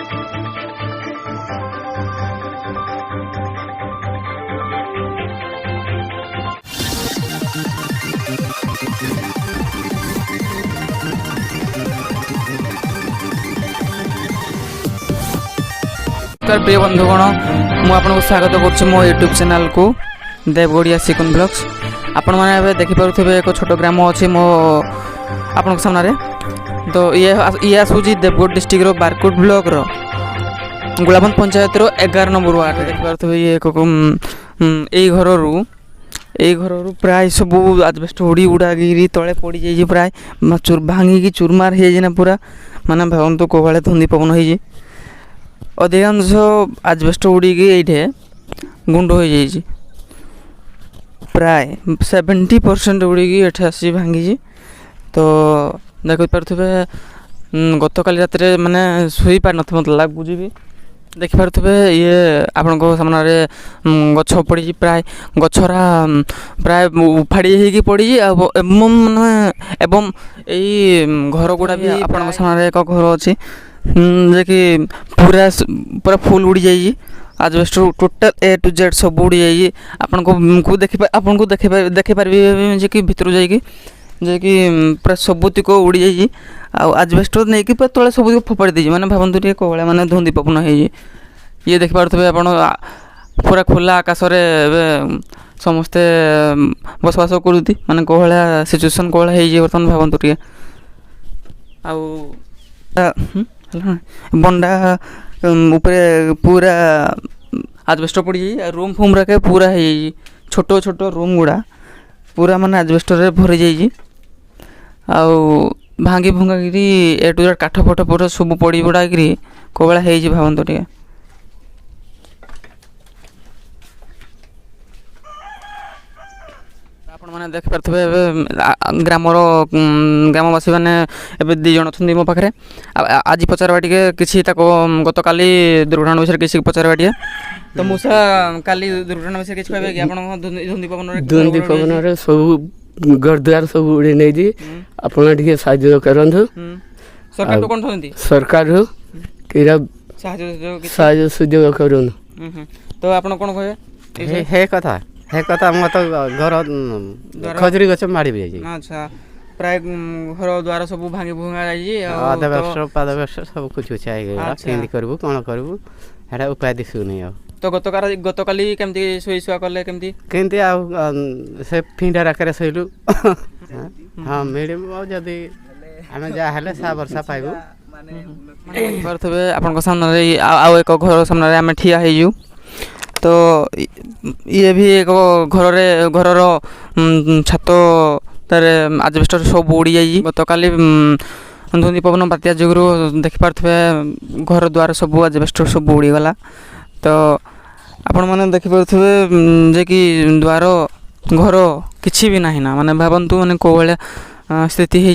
प्रिय बंधुगण मुझे स्वागत करुच्ची मो यूट्यूब चैनल को देवगढ़िया सिकुन ब्लॉग्स। आपण मैंने देखिपे एक छोट ग्राम अच्छी मो आपण सामने। तो ये आसूची देवगढ़ डिस्ट्रिक्ट बारकोट ब्लॉक रो गुलाबंद पंचायत रो 11 नंबर वार्ड देखिपे ये घर रू प्राय सब आजबेस्ट उड़ी उड़ागिरी तले पड़ जाइए प्राय भांगिकी चूरमार हो पूरा माने भावतु को भाई धुंदी पवन हो अधिकांश आजबेस्ट उड़ीकी ये गुंड हो जाइए प्राय 70% उड़ीकी ये आसी भांगी। तो देखिपे गत काली रात माने शुई पार नथ मत लगुच भी देखिपे ये आपण सामने गछ पड़ी प्राय गछरा प्राय उफाड़ी पड़ी माने एवं यही घर गुड़ा भी आपण सामने एक घर अच्छी जे कि पूरा पूरा फुल उड़ी जाइए आजबेस्ट टोटल ए टू जेड सब उड़ी जाइए आपन को देखि पारे जे कि भितर जाइए जे कि पूरा सबुतिक उड़ी जाइए आजबेस्ट नहीं कि पूरा तले सब फोपाड़ी दीजिए माने भावतु टे कोहला माने धुंदी पवन हो ये देखि पारुथबे आपण पूरा खुला आकाश रे समस्ते बसवास करती माने कोहला सिचुएशन कोहला हो बर्तमान भावतु टे बंडा ऊपर पूरा आजबेस्ट पड़ जाइए रूम फूम रखे पूरा हो छोट छोट रूम गुड़ा पूरा माने आजबेस्ट भरी जाइए भांगी भुंगागिरी ए टू जेड काठ फट फट सब पड़ पुड़ाकि कोबला हो भावतु टे आपण मैंने देखिपे ग्रामवासी मैंने एवं 2 जन अच्छा मो पाखे आज पचारवा टे कि गत काली दुर्घटना विषय किसी पचारवा टे। तो मूसा काली दुर्घटना विषय किसी कहबे कि आपण धुंदी पवन सब घरद्वार सब उड़े नहीं जी आपण टिके साहाय्य करंतु सरकार तो कोन थंती सरकार केरा साहाय्य सुयोग करूँ। तो आपण कोन कहबे हे कथा मत घर खजुरी गछ माड़ी भी जाइए। अच्छा प्राय घर द्वार सब भांगी भुंगा जाइए पादवर्ष सब कुछ चाहिए केंदी करबू कोन करबू हेडा उपाय दिसु नहीं आ। तो गत काली केमती सोई सुआ करले केमती आ से फिंडा राखरे सइलु हां मीडियम जदी हमें जा हले सा वर्षा पाइबू परथबे आपन सामने आ एक घर सामने हमें ठिया हेजु। तो ये भी एक घर छात तारे आजबेस्ट सब उड़ी जाइए गत काली धुंदी पवन बात्या जुगरू देखिपे घर द्वार सब आजबेस्ट सब उड़ीगला। तो आपण मैंने देखिपे जे कि द्वार घर किसी भी ना माने भावतु माने को भाया स्थिति है।